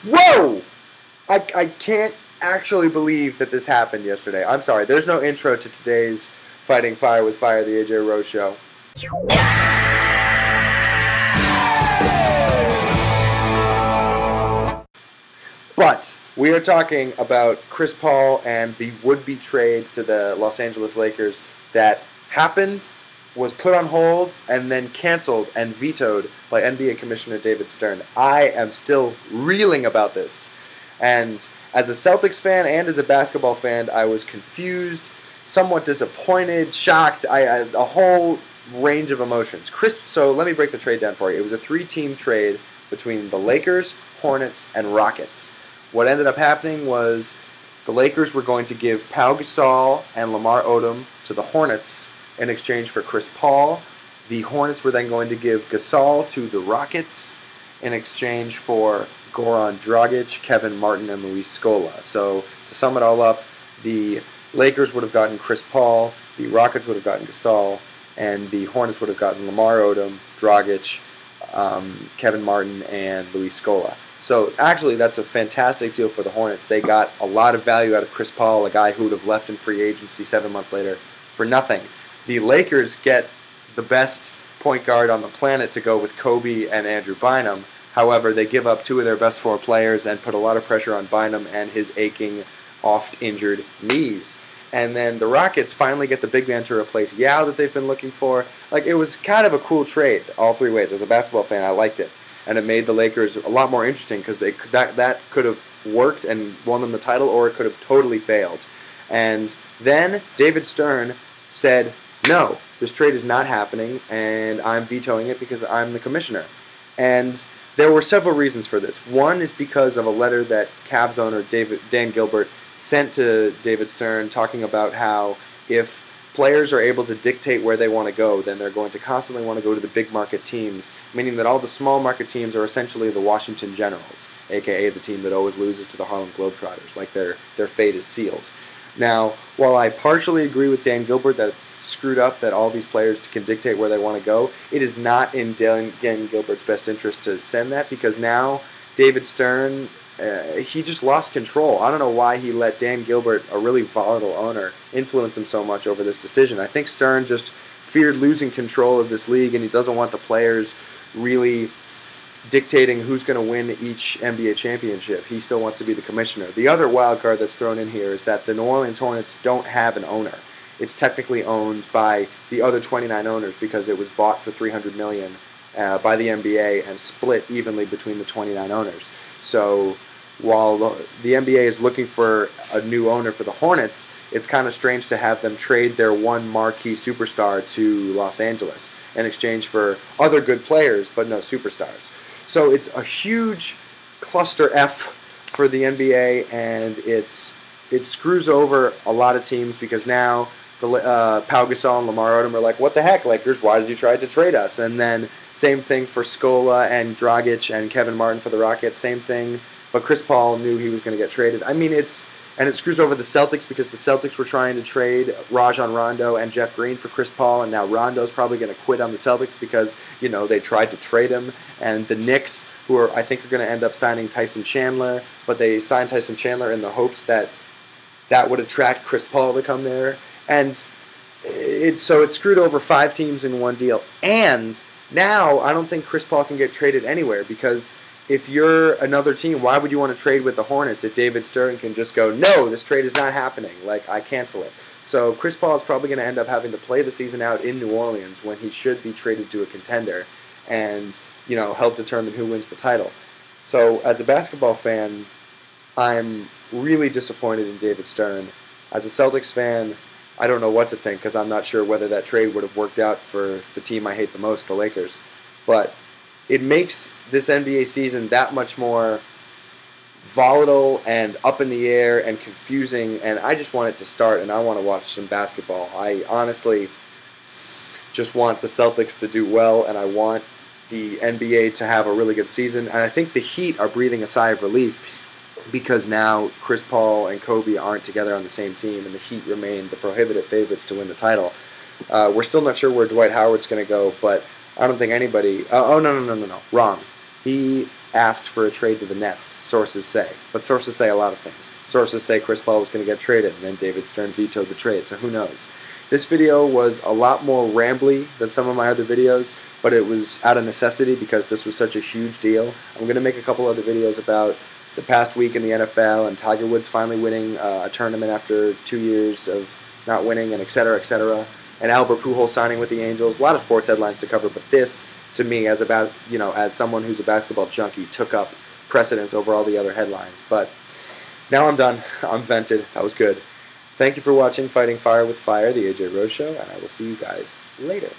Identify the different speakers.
Speaker 1: Whoa! I can't actually believe that this happened yesterday. I'm sorry, there's no intro to today's Fighting Fire with Fire, the AJ Rose show. But we are talking about Chris Paul and the would-be trade to the Los Angeles Lakers that happened, was put on hold, and then canceled and vetoed by NBA Commissioner David Stern. I am still reeling about this. And as a Celtics fan and as a basketball fan, I was confused, somewhat disappointed, shocked, a whole range of emotions. So let me break the trade down for you. It was a 3-team trade between the Lakers, Hornets, and Rockets. What ended up happening was the Lakers were going to give Pau Gasol and Lamar Odom to the Hornets in exchange for Chris Paul. The Hornets were then going to give Gasol to the Rockets in exchange for Goran Dragic, Kevin Martin, and Luis Scola. So to sum it all up, the Lakers would have gotten Chris Paul, the Rockets would have gotten Gasol, and the Hornets would have gotten Lamar Odom, Dragic, Kevin Martin, and Luis Scola. So actually, that's a fantastic deal for the Hornets. They got a lot of value out of Chris Paul, a guy who would have left in free agency 7 months later for nothing. The Lakers get the best point guard on the planet to go with Kobe and Andrew Bynum. However, they give up 2 of their best 4 players and put a lot of pressure on Bynum and his aching, oft-injured knees. And then the Rockets finally get the big man to replace Yao that they've been looking for. Like, it was kind of a cool trade all 3 ways. As a basketball fan, I liked it. And it made the Lakers a lot more interesting because that could have worked and won them the title, or it could have totally failed. And then David Stern said, no, this trade is not happening, and I'm vetoing it because I'm the commissioner. And there were several reasons for this. One is because of a letter that Cavs owner Dan Gilbert sent to David Stern talking about how if players are able to dictate where they want to go, then they're going to constantly want to go to the big market teams, meaning that all the small market teams are essentially the Washington Generals, aka the team that always loses to the Harlem Globetrotters, like their fate is sealed. Now, while I partially agree with Dan Gilbert that it's screwed up that all these players can dictate where they want to go, it is not in Dan Gilbert's best interest to send that, because now David Stern, he just lost control. I don't know why he let Dan Gilbert, a really volatile owner, influence him so much over this decision. I think Stern just feared losing control of this league, and he doesn't want the players really dictating who's going to win each NBA championship. He still wants to be the commissioner. The other wild card that's thrown in here is that the New Orleans Hornets don't have an owner. It's technically owned by the other 29 owners because it was bought for $300 million by the NBA and split evenly between the 29 owners. So while the NBA is looking for a new owner for the Hornets, it's kind of strange to have them trade their one marquee superstar to Los Angeles in exchange for other good players, but no superstars. So it's a huge cluster F for the NBA, and it screws over a lot of teams because now the Pau Gasol and Lamar Odom are like, what the heck, Lakers, why did you try to trade us? And then same thing for Scola and Dragic and Kevin Martin for the Rockets, same thing. But Chris Paul knew he was going to get traded. I mean, it screws over the Celtics because the Celtics were trying to trade Rajon Rondo and Jeff Green for Chris Paul, and now Rondo's probably going to quit on the Celtics because, they tried to trade him. And the Knicks, I think are going to end up signing Tyson Chandler, but they signed Tyson Chandler in the hopes that would attract Chris Paul to come there. And it screwed over 5 teams in one deal. And now I don't think Chris Paul can get traded anywhere because if you're another team, why would you want to trade with the Hornets if David Stern can just go, no, this trade is not happening, I cancel it. So Chris Paul is probably going to end up having to play the season out in New Orleans when he should be traded to a contender and, help determine who wins the title. So as a basketball fan, I'm really disappointed in David Stern. As a Celtics fan, I don't know what to think because I'm not sure whether that trade would have worked out for the team I hate the most, the Lakers. But it makes this NBA season that much more volatile and up in the air and confusing, and I just want it to start, and I want to watch some basketball. I honestly just want the Celtics to do well, and I want the NBA to have a really good season, and I think the Heat are breathing a sigh of relief because now Chris Paul and Kobe aren't together on the same team, and the Heat remain the prohibitive favorites to win the title. We're still not sure where Dwight Howard's going to go, but I don't think anybody... no. Wrong. He asked for a trade to the Nets, sources say. But sources say a lot of things. Sources say Chris Paul was going to get traded, and then David Stern vetoed the trade, so who knows. This video was a lot more rambly than some of my other videos, but it was out of necessity because this was such a huge deal. I'm going to make a couple other videos about the past week in the NFL and Tiger Woods finally winning a tournament after 2 years of not winning, and et cetera, and Albert Pujols signing with the Angels. A lot of sports headlines to cover, but this, to me, as someone who's a basketball junkie, took up precedence over all the other headlines. But now I'm done. I'm vented. That was good. Thank you for watching Fighting Fire with Fire, the AJ Rose Show, and I will see you guys later.